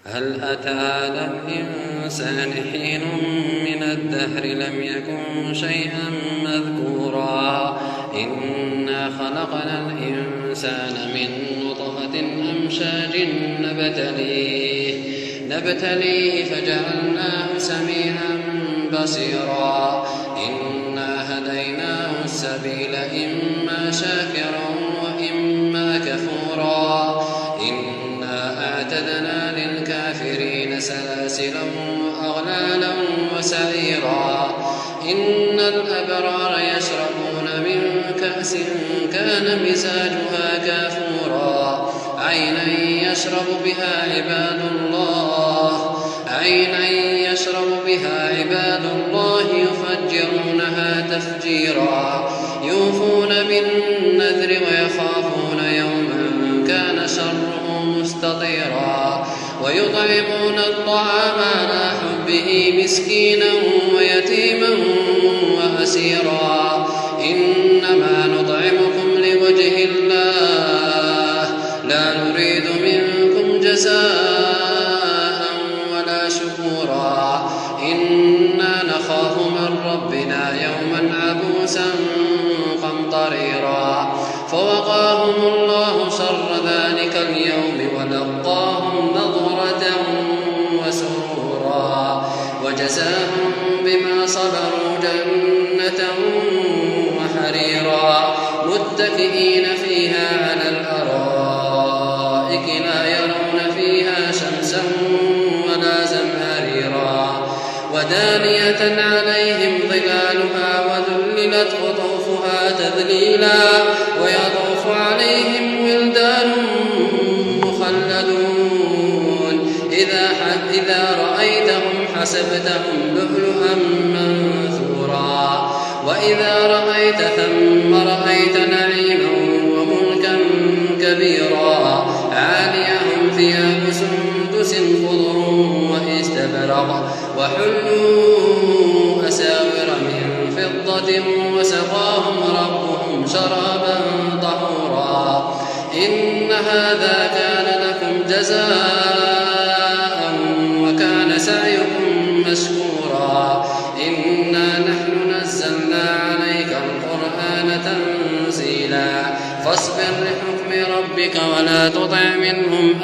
هل أتى على الإنسان حين من الدهر لم يكن شيئا مذكورا إنا خلقنا الإنسان من نطفة أمشاج نبتليه فجعلناه سميعا بصيرا إنا هديناه السبيل إما شاكرا وإما كفورا إنا أعتدنا للكافرين سلاسلا وأغلالا وسعيرا إن الأبرار يشربون من كأس كان مزاجها كافورا عينا يشرب بها عباد الله يفجرونها تفجيرا يوفون بالنذر ويخافون يوما كان شره مستطيرا ويطعمون الطعام على حبه مسكينا ويتيما وأسيرا إنما نطعمكم لوجه الله لا نريد منكم جزاء ولا شكورا إنا نخاف من ربنا يوما عبوسا قمطريرا فوقاهم الله شر ذلك اليوم ولقاهم نضرة وسرورا وجزاهم بما صبروا جنة وحريرا متكئين فيها على الأرائك لا يرون فيها شمسا ولا زمهريرا ودانية عليهم ظلالها وذللت قطوفها تذليلا ويطوف عليهم ولدان مخلدون إذا رأيتهم حسبتهم لؤلؤا منثورا وإذا رأيت ثم رأيت نعيما وملكا كبيرا عاليهم ثياب سندس خضر واستبرق وحلوا أساور من فضة وسقاهم ربهم شرابا طهورا إن هذا كان لكم جزاء وكان سعيكم مشكورا إنا نحن نزلنا عليك القرآن تنزيلا فاصبر لحكم ربك ولا تطع منهم